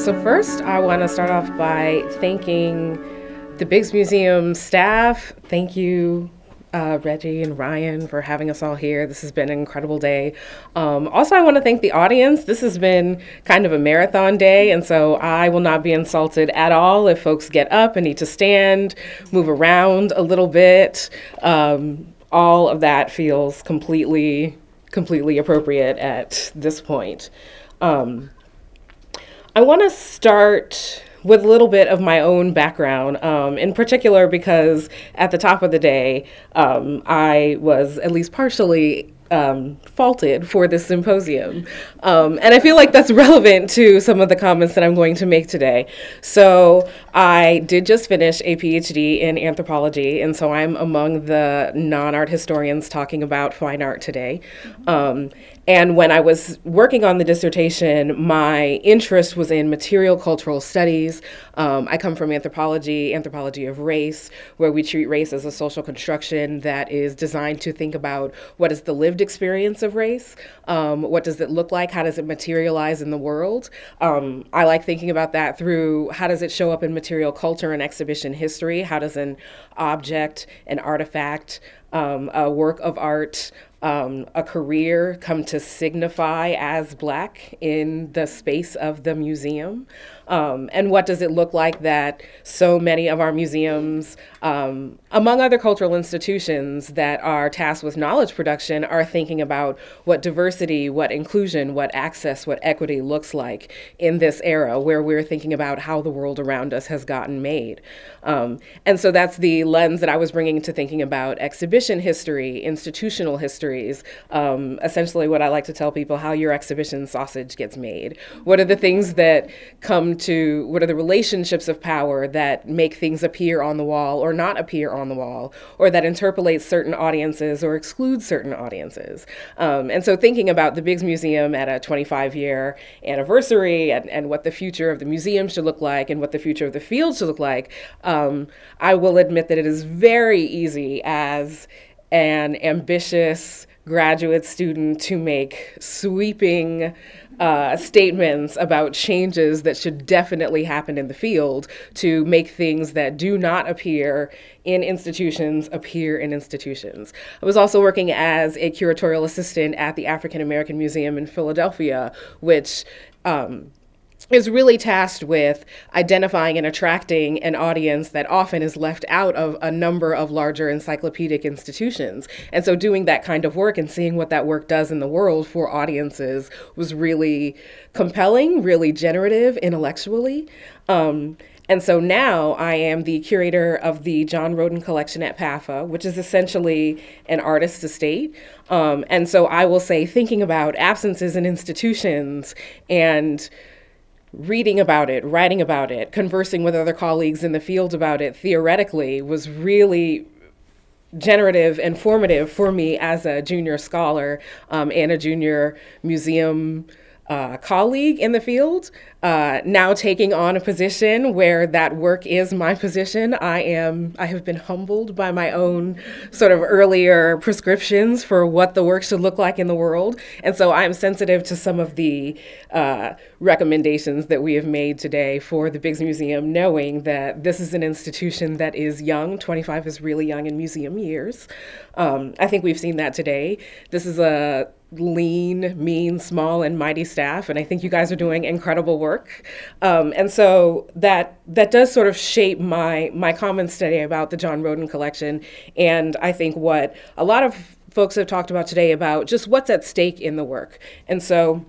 So first, I want to start off by thanking the Biggs Museum staff. Thank you, Reggie and Ryan, for having us all here. This has been an incredible day. Also, I want to thank the audience. This has been kind of a marathon day, and so I will not be insulted at all if folks get up and need to stand, move around a little bit. All of that feels completely appropriate at this point. I want to start with a little bit of my own background, in particular because at the top of the day, I was at least partially faulted for this symposium. And I feel like that's relevant to some of the comments that I'm going to make today. So I did just finish a PhD in anthropology, and so I'm among the non-art historians talking about fine art today. And when I was working on the dissertation, my interest was in material cultural studies. I come from anthropology of race, where we treat race as a social construction that is designed to think about what is the lived experience of race, what does it look like, how does it materialize in the world. I like thinking about that through how does it show up in material culture and exhibition history, how does an object, an artifact, a work of art, a career come to signify as Black in the space of the museum? And what does it look like that so many of our museums, among other cultural institutions that are tasked with knowledge production, are thinking about what diversity, what inclusion, what access, what equity looks like in this era where we're thinking about how the world around us has gotten made. And so that's the lens that I was bringing to thinking about exhibition history, institutional histories, essentially what I like to tell people, how your exhibition sausage gets made. What are the things that what are the relationships of power that make things appear on the wall or not appear on the wall, or that interpolate certain audiences or exclude certain audiences? And so thinking about the Biggs Museum at a 25-year anniversary and what the future of the museum should look like and what the future of the field should look like, I will admit that it is very easy as an ambitious graduate student to make sweeping statements about changes that should definitely happen in the field, to make things that do not appear in institutions appear in institutions. I was also working as a curatorial assistant at the African American Museum in Philadelphia, which is really tasked with identifying and attracting an audience that often is left out of a number of larger encyclopedic institutions. And so doing that kind of work and seeing what that work does in the world for audiences was really compelling, really generative intellectually. And so now I am the curator of the John Roden collection at PAFA, which is essentially an artist estate. And so I will say, thinking about absences in institutions and reading about it, writing about it, conversing with other colleagues in the field about it theoretically was really generative and formative for me as a junior scholar and a junior museum colleague in the field. Now taking on a position where that work is my position, I have been humbled by my own sort of earlier prescriptions for what the work should look like in the world. And so I'm sensitive to some of the recommendations that we have made today for the Biggs Museum, knowing that this is an institution that is young. 25 is really young in museum years. I think we've seen that today. This is a lean, mean, small, and mighty staff, and I think you guys are doing incredible work. And so that does sort of shape my comments today about the John Roden collection, and I think what a lot of folks have talked about today about just what's at stake in the work. And so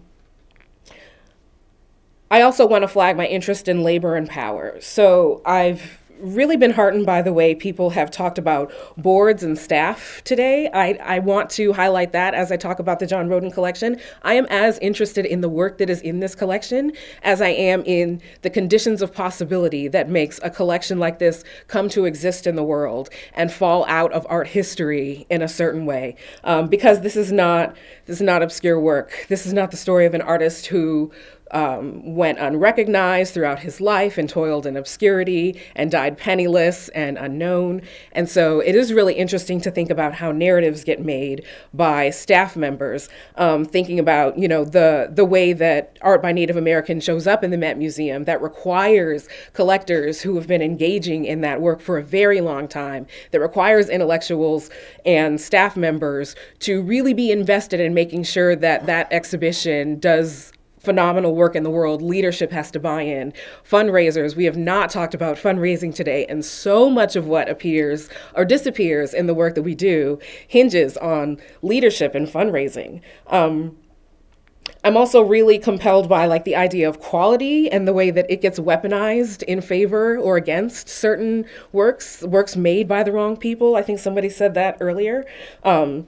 I also want to flag my interest in labor and power. So I've really been heartened by the way people have talked about boards and staff today. I want to highlight that as I talk about the John Roden collection. I am as interested in the work that is in this collection as I am in the conditions of possibility that makes a collection like this come to exist in the world and fall out of art history in a certain way. Because this is not obscure work. This is not the story of an artist who went unrecognized throughout his life and toiled in obscurity and died penniless and unknown. And so it is really interesting to think about how narratives get made by staff members, thinking about, the way that art by Native Americans shows up in the Met Museum that requires collectors who have been engaging in that work for a very long time, that requires intellectuals and staff members to really be invested in making sure that that exhibition does phenomenal work in the world. Leadership has to buy in. Fundraisers, we have not talked about fundraising today, and so much of what appears or disappears in the work that we do hinges on leadership and fundraising. I'm also really compelled by the idea of quality and the way that it gets weaponized in favor or against certain works made by the wrong people. I think somebody said that earlier. And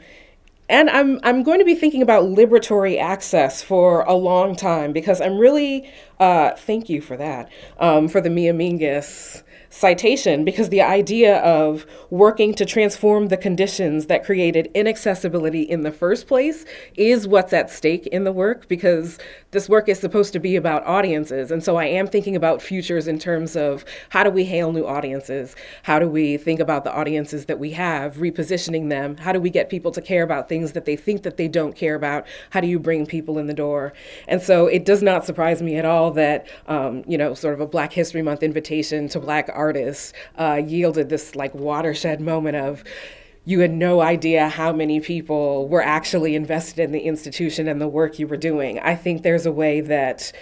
I'm going to be thinking about liberatory access for a long time, because I'm really, thank you for that, for the Mia Mingus citation, because the idea of working to transform the conditions that created inaccessibility in the first place is what's at stake in the work, because this work is supposed to be about audiences. And so I am thinking about futures in terms of how do we hail new audiences? How do we think about the audiences that we have, repositioning them? How do we get people to care about things that they think that they don't care about? How do you bring people in the door? And so it does not surprise me at all that, sort of a Black History Month invitation to Black artists yielded this watershed moment of, you had no idea how many people were actually invested in the institution and the work you were doing. I think there's a way that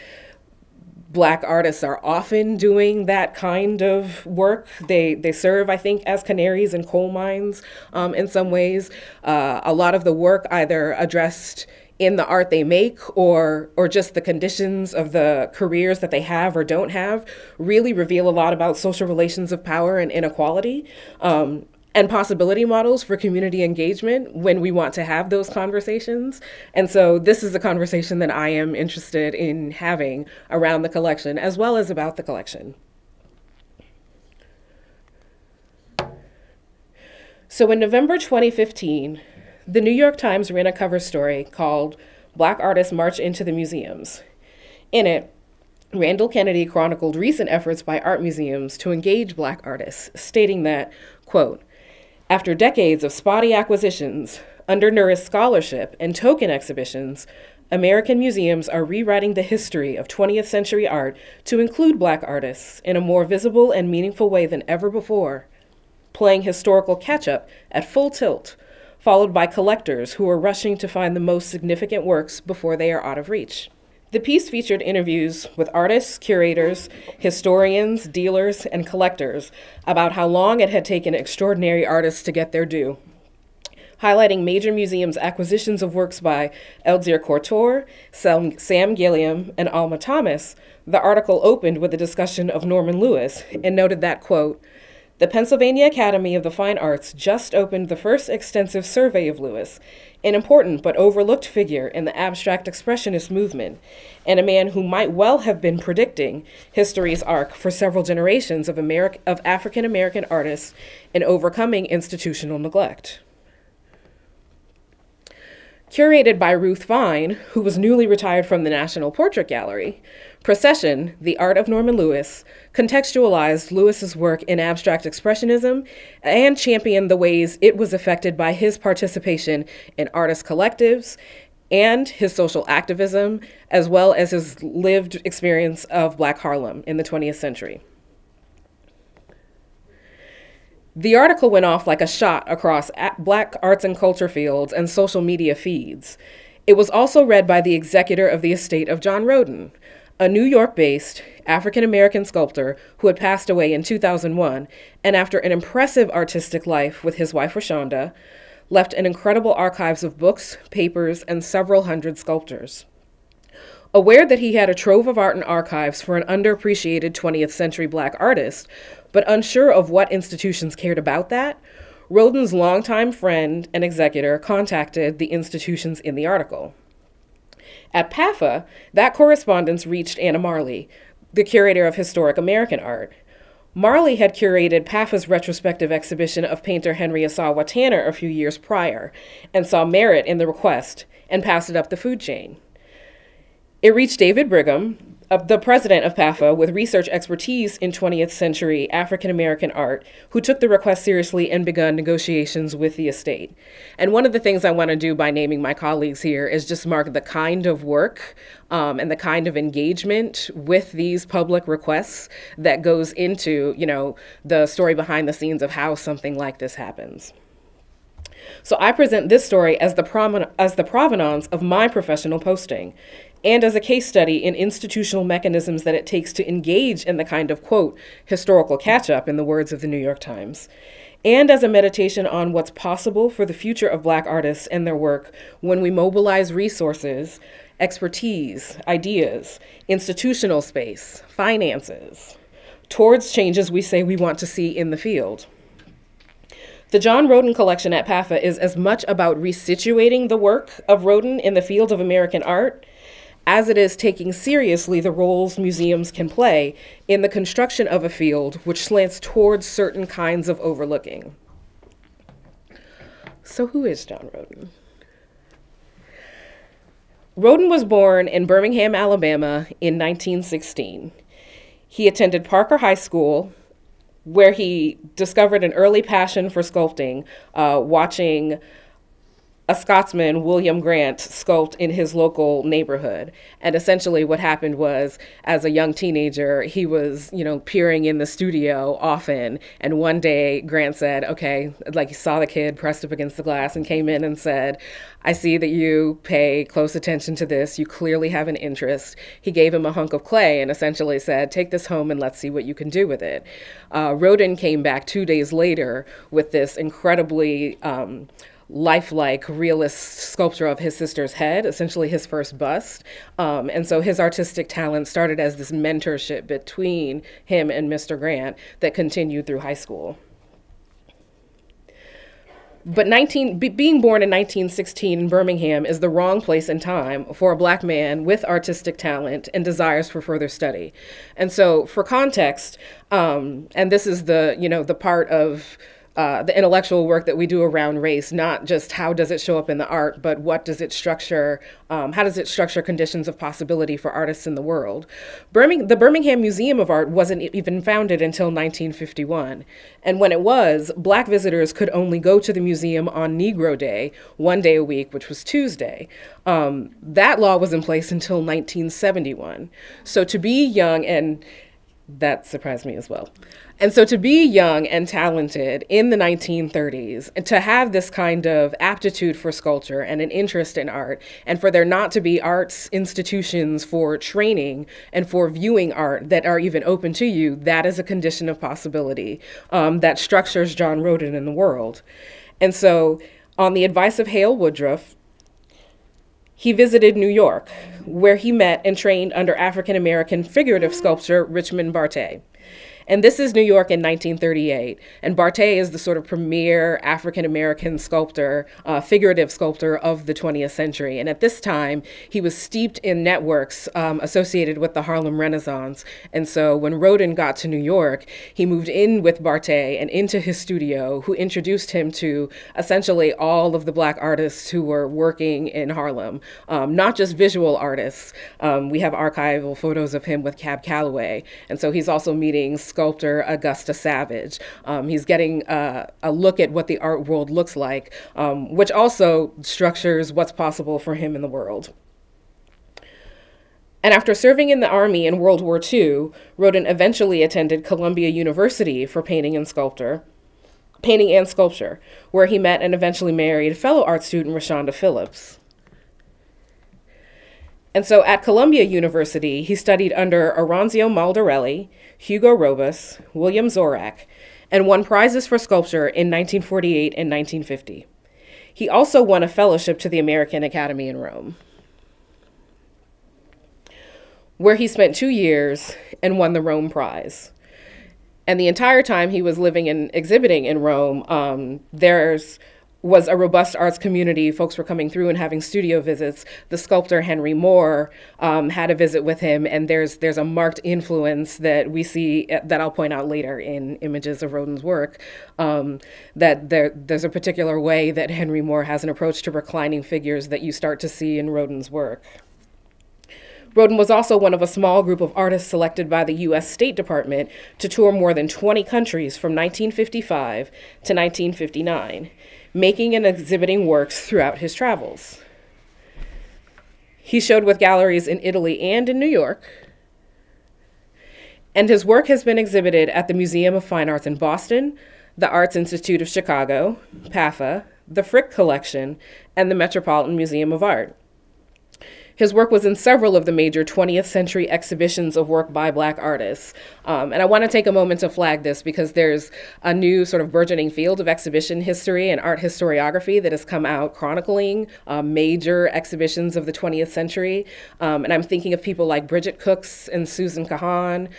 Black artists are often doing that kind of work. They serve, I think, as canaries in coal mines in some ways. A lot of the work either addressed in the art they make or just the conditions of the careers that they have or don't have really reveal a lot about social relations of power and inequality. And possibility models for community engagement when we want to have those conversations. And so this is a conversation that I am interested in having around the collection, as well as about the collection. So in November 2015, the New York Times ran a cover story called "Black Artists March into the Museums." In it, Randall Kennedy chronicled recent efforts by art museums to engage Black artists, stating that, quote, "After decades of spotty acquisitions, undernourished scholarship, and token exhibitions, American museums are rewriting the history of 20th century art to include Black artists in a more visible and meaningful way than ever before, playing historical catch-up at full tilt, followed by collectors who are rushing to find the most significant works before they are out of reach." The piece featured interviews with artists, curators, historians, dealers, and collectors about how long it had taken extraordinary artists to get their due. Highlighting major museums' acquisitions of works by Elzir Cortor, Sam Gilliam, and Alma Thomas, the article opened with a discussion of Norman Lewis and noted that, quote, "The Pennsylvania Academy of the Fine Arts just opened the first extensive survey of Lewis, an important but overlooked figure in the abstract expressionist movement, and a man who might well have been predicting history's arc for several generations of African-American artists in overcoming institutional neglect." Curated by Ruth Vine, who was newly retired from the National Portrait Gallery, Procession, The Art of Norman Lewis, contextualized Lewis's work in abstract expressionism and championed the ways it was affected by his participation in artist collectives and his social activism, as well as his lived experience of Black Harlem in the 20th century. The article went off like a shot across Black arts and culture fields and social media feeds. It was also read by the executor of the estate of John Roden, a New York-based African-American sculptor who had passed away in 2001, and after an impressive artistic life with his wife Rashonda, left an incredible archives of books, papers, and several hundred sculptures. Aware that he had a trove of art and archives for an underappreciated 20th century Black artist, but unsure of what institutions cared about that, Roden's longtime friend and executor contacted the institutions in the article. At PAFA, that correspondence reached Anna Marley, the curator of historic American art. Marley had curated PAFA's retrospective exhibition of painter Henry Asawa Tanner a few years prior and saw merit in the request and passed it up the food chain. It reached David Brigham, the president of PAFA, with research expertise in 20th century African American art, who took the request seriously and begun negotiations with the estate. And one of the things I want to do by naming my colleagues here is just mark the kind of work and the kind of engagement with these public requests that goes into, the story behind the scenes of how something like this happens. So I present this story as the provenance of my professional posting, and as a case study in institutional mechanisms that it takes to engage in the kind of, quote, historical catch-up, in the words of the New York Times, and as a meditation on what's possible for the future of Black artists and their work when we mobilize resources, expertise, ideas, institutional space, finances, towards changes we say we want to see in the field. The John Roden collection at PAFA is as much about resituating the work of Roden in the field of American art as it is taking seriously the roles museums can play in the construction of a field which slants towards certain kinds of overlooking. So who is John Roden? Roden was born in Birmingham, Alabama in 1916. He attended Parker High School, where he discovered an early passion for sculpting, watching a Scotsman, William Grant, sculpt in his local neighborhood. And essentially what happened was, as a young teenager, he was, peering in the studio often. And one day Grant said, okay, he saw the kid pressed up against the glass and came in and said, I see that you pay close attention to this. You clearly have an interest. He gave him a hunk of clay and essentially said, take this home and let's see what you can do with it. Roden came back 2 days later with this incredibly lifelike, realist sculpture of his sister's head, essentially his first bust. And so his artistic talent started as this mentorship between him and Mr. Grant that continued through high school. But being born in 1916 in Birmingham is the wrong place and time for a Black man with artistic talent and desires for further study. And so for context, and this is the part of the intellectual work that we do around race, not just how does it show up in the art, but what does it structure, how does it structure conditions of possibility for artists in the world. The Birmingham Museum of Art wasn't even founded until 1951. And when it was, Black visitors could only go to the museum on Negro Day, 1 day a week, which was Tuesday. That law was in place until 1971. So to be young, and that surprised me as well. And so to be young and talented in the 1930s, and to have this kind of aptitude for sculpture and an interest in art, and for there not to be arts institutions for training and for viewing art that are even open to you, that is a condition of possibility that structures John Roden in the world. And so on the advice of Hale Woodruff, he visited New York, where he met and trained under African-American figurative sculptor Richmond Barthé. And this is New York in 1938. And Barthé is the sort of premier African-American sculptor, figurative sculptor of the 20th century. And at this time, he was steeped in networks associated with the Harlem Renaissance. And so when Roden got to New York, he moved in with Barthé and into his studio, who introduced him to essentially all of the Black artists who were working in Harlem, not just visual artists. We have archival photos of him with Cab Calloway. And so he's also meeting sculptor Augusta Savage. He's getting a look at what the art world looks like, which also structures what's possible for him in the world. And after serving in the Army in World War II, Roden eventually attended Columbia University for painting and sculpture, where he met and eventually married fellow art student Rashonda Phillips. And so at Columbia University, he studied under Oronzio Maldarelli, Hugo Robus, William Zorak, and won prizes for sculpture in 1948 and 1950. He also won a fellowship to the American Academy in Rome, where he spent 2 years and won the Rome Prize. And the entire time he was living and exhibiting in Rome, there's was a robust arts community. Folks were coming through and having studio visits. The sculptor Henry Moore had a visit with him, and there's a marked influence that we see that I'll point out later in images of Roden's work, that there's a particular way that Henry Moore has an approach to reclining figures that you start to see in Roden's work. Roden was also one of a small group of artists selected by the U.S. State Department to tour more than 20 countries from 1955 to 1959, making and exhibiting works throughout his travels. He showed with galleries in Italy and in New York, and his work has been exhibited at the Museum of Fine Arts in Boston, the Arts Institute of Chicago, PAFA, the Frick Collection, and the Metropolitan Museum of Art. His work was in several of the major 20th century exhibitions of work by Black artists. And I want to take a moment to flag this because there's a new sort of burgeoning field of exhibition history and art historiography that has come out chronicling major exhibitions of the 20th century. And I'm thinking of people like Bridget Cooks and Susan Kahan,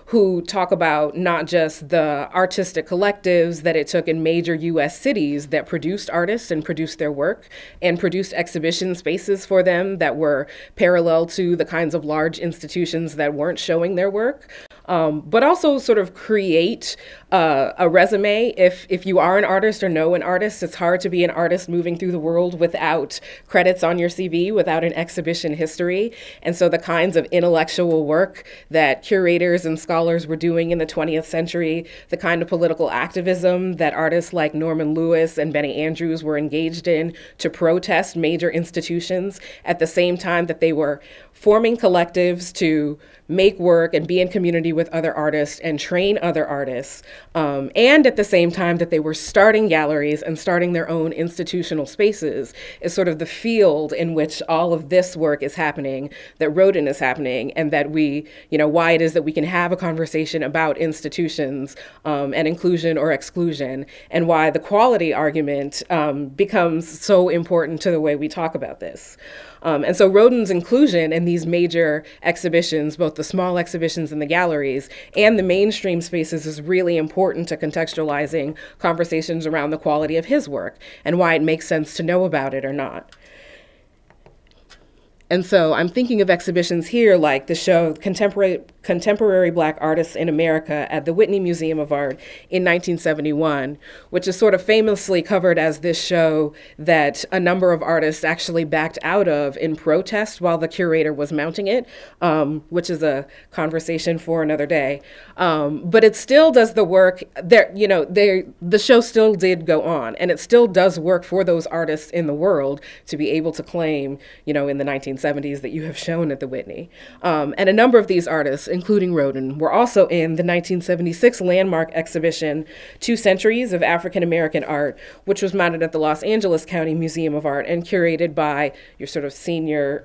who talk about not just the artistic collectives that it took in major US cities that produced artists and produced their work and produced exhibition spaces for them that were parallel to the kinds of large institutions that weren't showing their work, but also sort of create a resume. If you are an artist or know an artist, it's hard to be an artist moving through the world without credits on your CV, without an exhibition history. And so the kinds of intellectual work that curators and scholars were doing in the 20th century, the kind of political activism that artists like Norman Lewis and Benny Andrews were engaged in to protest major institutions at the same time that they were forming collectives to make work and be in community with other artists and train other artists, and at the same time that they were starting galleries and starting their own institutional spaces, is sort of the field in which all of this work is happening, that Roden is happening, and that we, why it is that we can have a conversation about institutions and inclusion or exclusion, and why the quality argument becomes so important to the way we talk about this. And so Roden's inclusion in these major exhibitions, both the small exhibitions in the galleries and the mainstream spaces, is really important to contextualizing conversations around the quality of his work and why it makes sense to know about it or not. And so I'm thinking of exhibitions here like the show Contemporary Black Artists in America at the Whitney Museum of Art in 1971, which is sort of famously covered as this show that a number of artists actually backed out of in protest while the curator was mounting it, which is a conversation for another day. But it still does the work there, the show still did go on, and it still does work for those artists in the world to be able to claim, in the 1970s that you have shown at the Whitney. And a number of these artists, including Roden, were also in the 1976 landmark exhibition, 2 Centuries of African American Art, which was mounted at the Los Angeles County Museum of Art and curated by your sort of senior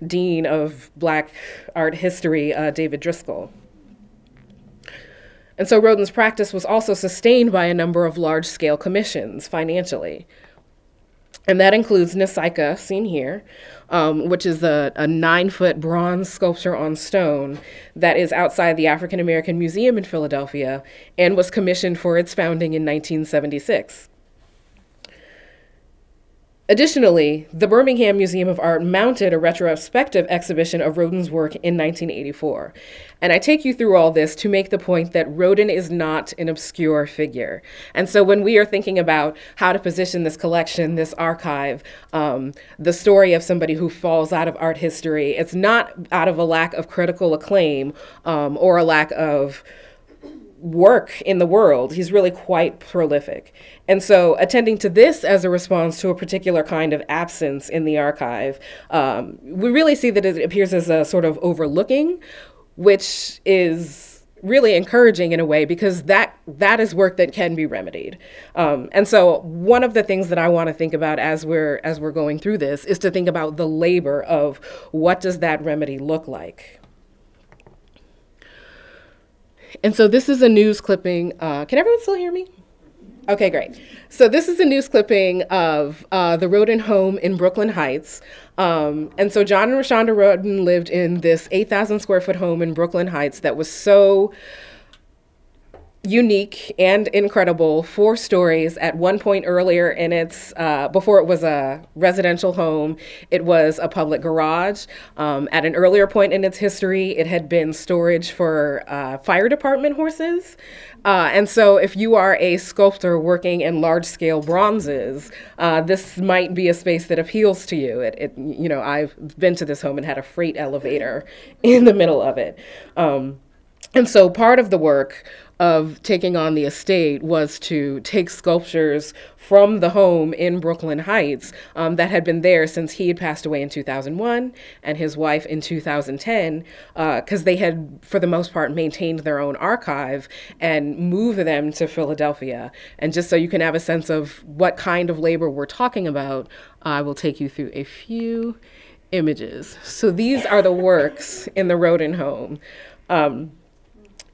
dean of Black art history, David Driscoll. And so Roden's practice was also sustained by a number of large-scale commissions financially. And that includes Nasaika, seen here, which is a 9-foot bronze sculpture on stone that is outside the African American Museum in Philadelphia and was commissioned for its founding in 1976. Additionally, the Birmingham Museum of Art mounted a retrospective exhibition of Roden's work in 1984. And I take you through all this to make the point that Roden is not an obscure figure. And so when we are thinking about how to position this collection, this archive, the story of somebody who falls out of art history, it's not out of a lack of critical acclaim or a lack of work in the world. He's really quite prolific. And so attending to this as a response to a particular kind of absence in the archive, we really see that it appears as a sort of overlooking, which is really encouraging in a way because that is work that can be remedied. And so one of the things that I want to think about as we're going through this is to think about the labor of what does that remedy look like. And so this is a news clipping. Can everyone still hear me? Okay, great. So this is a news clipping of the Roden home in Brooklyn Heights. And so John and Rashonda Roden lived in this 8,000 square foot home in Brooklyn Heights that was so unique and incredible 4 stories. At one point earlier in its, before it was a residential home, it was a public garage. At an earlier point in its history, it had been storage for fire department horses. And so if you are a sculptor working in large scale bronzes, this might be a space that appeals to you. You know, I've been to this home and had a freight elevator in the middle of it. And so part of the work of taking on the estate was to take sculptures from the home in Brooklyn Heights that had been there since he had passed away in 2001 and his wife in 2010, because they had, for the most part, maintained their own archive, and move them to Philadelphia. And just so you can have a sense of what kind of labor we're talking about, I will take you through a few images. So these are the works in the Roden home.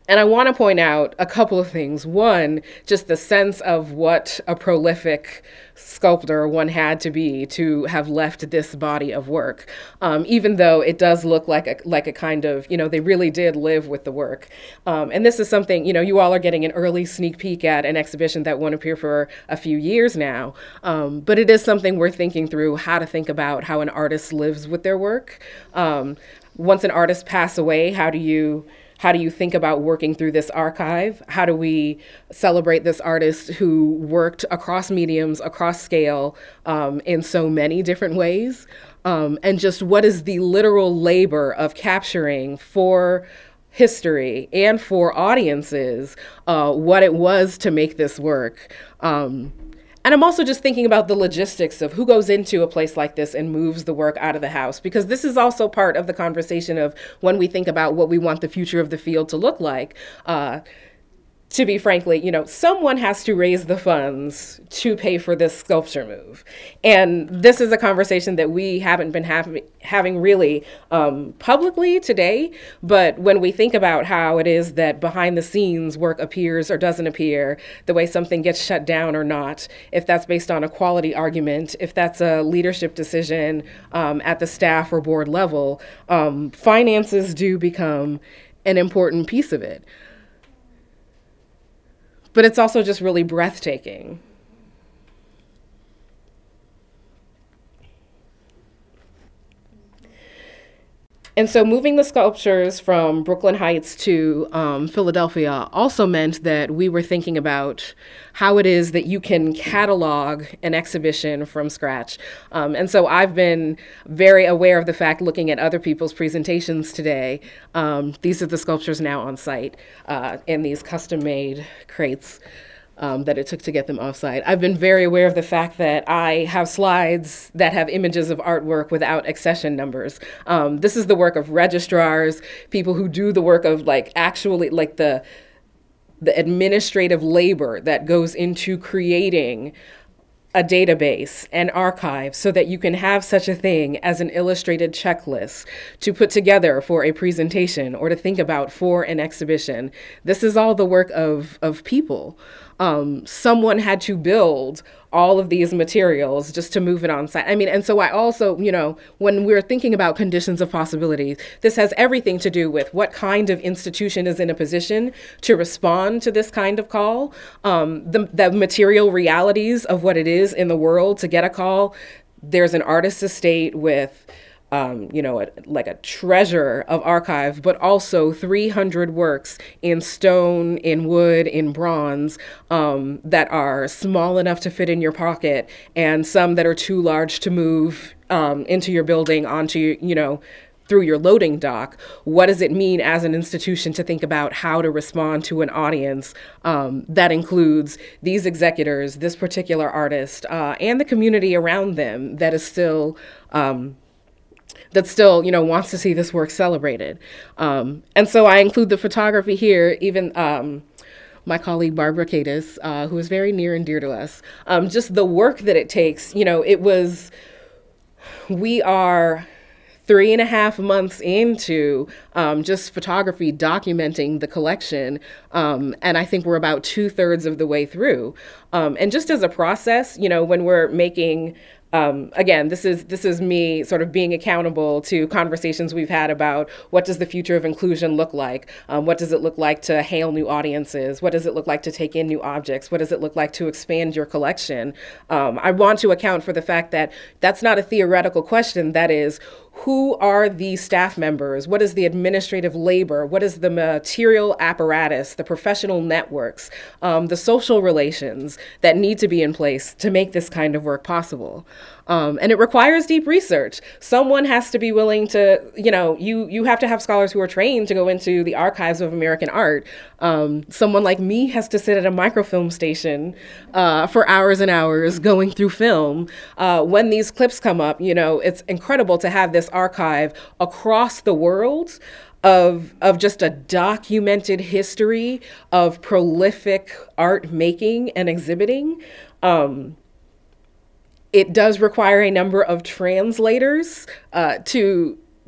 And I want to point out a couple of things. One, just the sense of what a prolific sculptor one had to be to have left this body of work, even though it does look like a kind of, you know, they really did live with the work. And this is something, you know, you all are getting an early sneak peek at an exhibition that won't appear for a few years now. But it is something we're thinking through, how to think about how an artist lives with their work. Once an artist passes away, how do you think about working through this archive? How do we celebrate this artist who worked across mediums, across scale, in so many different ways? And just what is the literal labor of capturing for history and for audiences what it was to make this work? And I'm also just thinking about the logistics of who goes into a place like this and moves the work out of the house, because this is also part of the conversation of when we think about what we want the future of the field to look like. To be frankly, you know, someone has to raise the funds to pay for this sculpture move. And this is a conversation that we haven't been having really publicly today. But when we think about how it is that behind the scenes work appears or doesn't appear, the way something gets shut down or not, if that's based on a quality argument, if that's a leadership decision at the staff or board level, finances do become an important piece of it. But it's also just really breathtaking. And so moving the sculptures from Brooklyn Heights to Philadelphia also meant that we were thinking about how it is that you can catalog an exhibition from scratch. And so I've been very aware of the fact, looking at other people's presentations today, these are the sculptures now on site in these custom-made crates that it took to get them offsite. I've been very aware of the fact that I have slides that have images of artwork without accession numbers. This is the work of registrars, people who do the work of actually the administrative labor that goes into creating a database and archive so that you can have such a thing as an illustrated checklist to put together for a presentation or to think about for an exhibition. This is all the work of people. Someone had to build all of these materials just to move it on site. I mean, and so I also, you know, when we're thinking about conditions of possibility, this has everything to do with what kind of institution is in a position to respond to this kind of call, the material realities of what it is in the world to get a call. There's an artist's estate with you know, a treasure of archive, but also 300 works in stone, in wood, in bronze, that are small enough to fit in your pocket, and some that are too large to move into your building, onto, you know, through your loading dock. What does it mean as an institution to think about how to respond to an audience that includes these executors, this particular artist, and the community around them that is still you know, wants to see this work celebrated. And so I include the photography here, even my colleague Barbara Cadis, who is very near and dear to us. Just the work that it takes, you know, we are 3.5 months into just photography documenting the collection, and I think we're about 2/3 of the way through. And just as a process, you know, when we're making Again, this is me sort of being accountable to conversations we've had about what does the future of inclusion look like? What does it look like to hail new audiences? What does it look like to take in new objects? What does it look like to expand your collection? I want to account for the fact that that's not a theoretical question. That is, who are the staff members? What is the administrative labor? What is the material apparatus, the professional networks, the social relations that need to be in place to make this kind of work possible? And it requires deep research. Someone has to be willing to, you have to have scholars who are trained to go into the archives of American art. Someone like me has to sit at a microfilm station for hours and hours going through film. When these clips come up, it's incredible to have this archive across the world of just a documented history of prolific art making and exhibiting. It does require a number of translators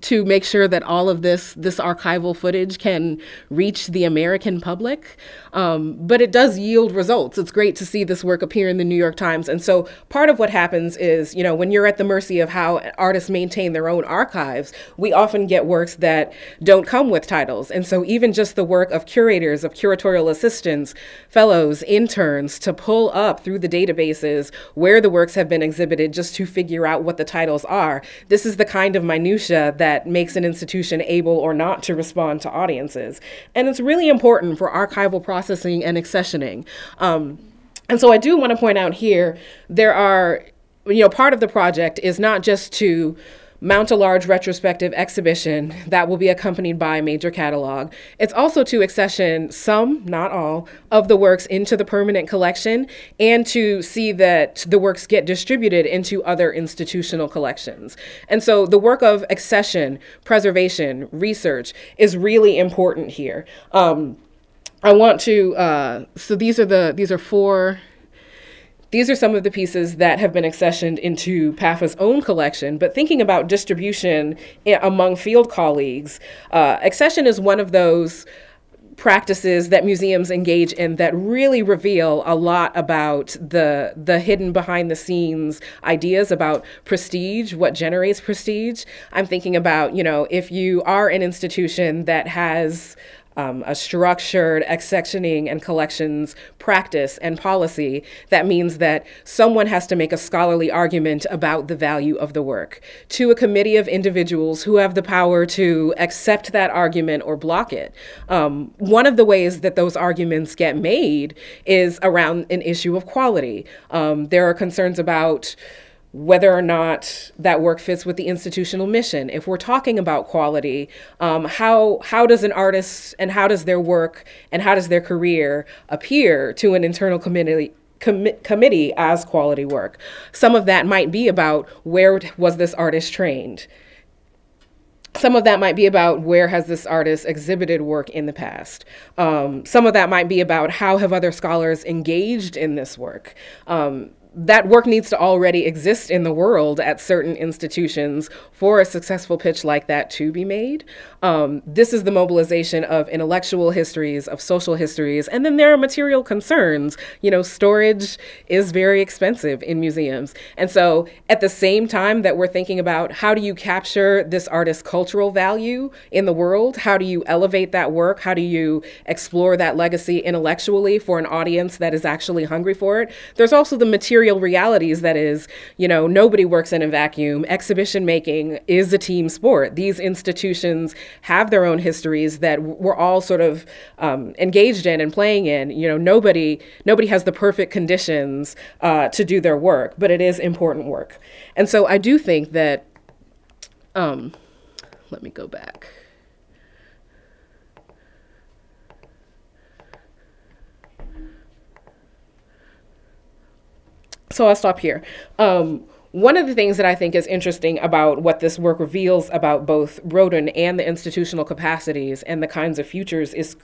to make sure that all of this archival footage can reach the American public. But it does yield results. It's great to see this work appear in the New York Times. And so part of what happens is, when you're at the mercy of how artists maintain their own archives, we often get works that don't come with titles. And so even just the work of curators, of curatorial assistants, fellows, interns, to pull up through the databases where the works have been exhibited just to figure out what the titles are. This is the kind of minutia that makes an institution able or not to respond to audiences. And it's really important for archival processing and accessioning. And so I do want to point out here, there are, part of the project is not just to mount a large retrospective exhibition that will be accompanied by a major catalog. It's also to accession some, not all, of the works into the permanent collection and to see that the works get distributed into other institutional collections. And so the work of accession, preservation, research is really important here. I want to, so these are some of the pieces that have been accessioned into PAFA's own collection, but thinking about distribution among field colleagues, accession is one of those practices that museums engage in that really reveal a lot about the hidden behind the scenes ideas about prestige, what generates prestige. I'm thinking about, if you are an institution that has a structured accessioning and collections practice and policy, that means that someone has to make a scholarly argument about the value of the work to a committee of individuals who have the power to accept that argument or block it. One of the ways that those arguments get made is around an issue of quality. There are concerns about whether or not that work fits with the institutional mission. If we're talking about quality, how does an artist and how does their work and how does their career appear to an internal committee as quality work? Some of that might be about where was this artist trained? Some of that might be about where has this artist exhibited work in the past. Some of that might be about how have other scholars engaged in this work. That work needs to already exist in the world at certain institutions for a successful pitch like that to be made. This is the mobilization of intellectual histories, of social histories, and then there are material concerns. Storage is very expensive in museums. And so at the same time that we're thinking about how do you capture this artist's cultural value in the world, how do you elevate that work, how do you explore that legacy intellectually for an audience that is actually hungry for it, there's also the material realities that is, nobody works in a vacuum. Exhibition making is a team sport. These institutions have their own histories that we're all sort of engaged in and playing in. Nobody has the perfect conditions to do their work, but it is important work. And so I do think that, let me go back. So I'll stop here. One of the things that I think is interesting about what this work reveals about both Rodin and the institutional capacities and the kinds of futures this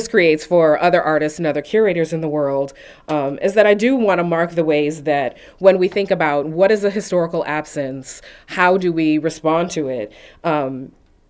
creates for other artists and other curators in the world, is that I do want to mark the ways that when we think about what is a historical absence, how do we respond to it,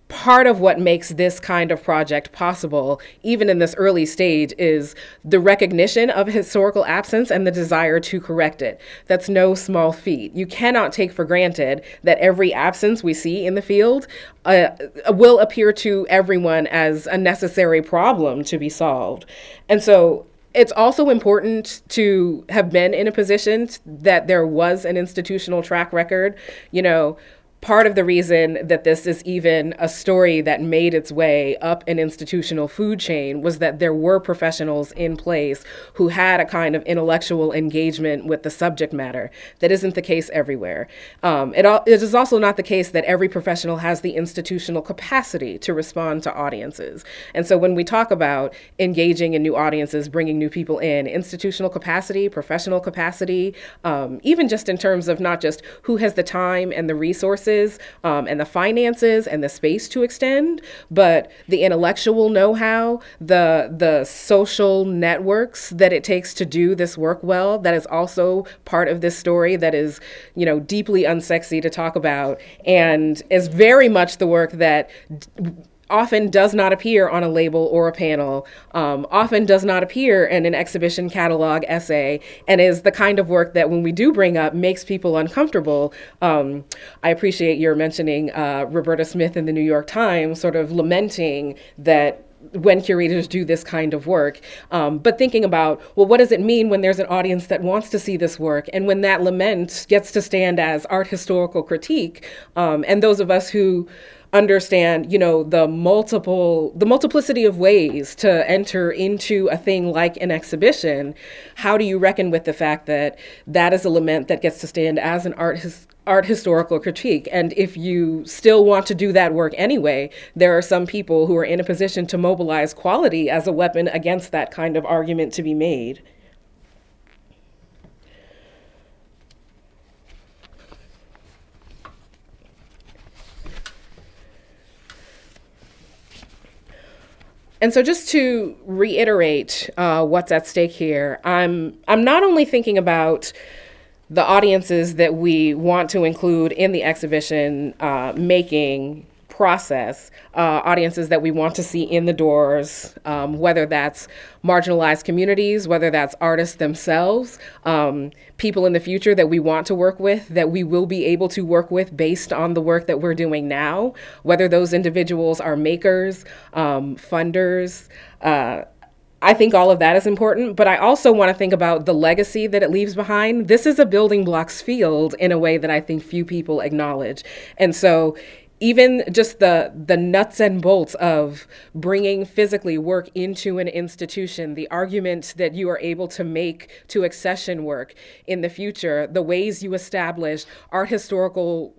part of what makes this kind of project possible, even in this early stage, is the recognition of historical absence and the desire to correct it. That's no small feat. You cannot take for granted that every absence we see in the field will appear to everyone as a necessary problem to be solved. And so it's also important to have been in a position that there was an institutional track record. You know, part of the reason that this is even a story that made its way up an institutional food chain was that there were professionals in place who had a kind of intellectual engagement with the subject matter. That isn't the case everywhere. It is also not the case that every professional has the institutional capacity to respond to audiences. And so when we talk about engaging in new audiences, bringing new people in, institutional capacity, professional capacity, even just in terms of not just who has the time and the resources and the finances and the space to extend, but the intellectual know-how, the social networks that it takes to do this work well. That is also part of this story that is, you know, deeply unsexy to talk about, and is very much the work that often does not appear on a label or a panel, often does not appear in an exhibition catalog essay, and is the kind of work that when we do bring up makes people uncomfortable. I appreciate your mentioning Roberta Smith in the New York Times sort of lamenting that when curators do this kind of work, but thinking about, well, what does it mean when there's an audience that wants to see this work, and when that lament gets to stand as art historical critique, and those of us who understand, you know, the multiplicity of ways to enter into a thing like an exhibition, how do you reckon with the fact that that is a lament that gets to stand as an art historical critique? And if you still want to do that work anyway, there are some people who are in a position to mobilize quality as a weapon against that kind of argument to be made. And so just to reiterate what's at stake here, I'm not only thinking about the audiences that we want to include in the exhibition making process, audiences that we want to see in the doors, whether that's marginalized communities, whether that's artists themselves, people in the future that we want to work with, that we will be able to work with based on the work that we're doing now, whether those individuals are makers, funders. I think all of that is important, but I also want to think about the legacy that it leaves behind. This is a building blocks field in a way that I think few people acknowledge. And so even just the nuts and bolts of bringing physically work into an institution, the argument that you are able to make to accession work in the future, the ways you establish art historical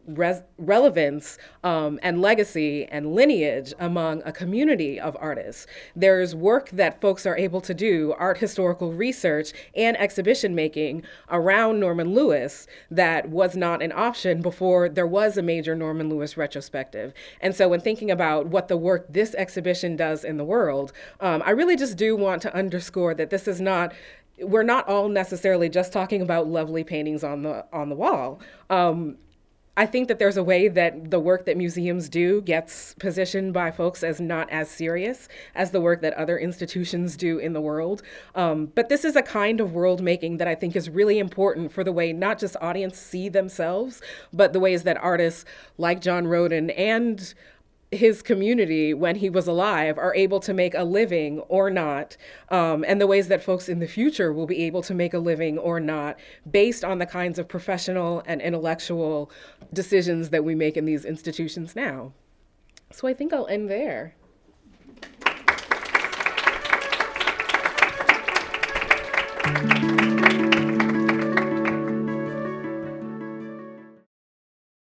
relevance and legacy and lineage among a community of artists. There's work that folks are able to do, art historical research and exhibition making around Norman Lewis, that was not an option before there was a major Norman Lewis retrospective. And so when thinking about what the work this exhibition does in the world, I really just do want to underscore that this is not, we're not all necessarily just talking about lovely paintings on the wall. I think that there's a way that the work that museums do gets positioned by folks as not as serious as the work that other institutions do in the world. But this is a kind of world making that I think is really important for the way not just audience see themselves, but the ways that artists like John Roden and his community when he was alive are able to make a living or not, and the ways that folks in the future will be able to make a living or not based on the kinds of professional and intellectual decisions that we make in these institutions now. So I think I'll end there.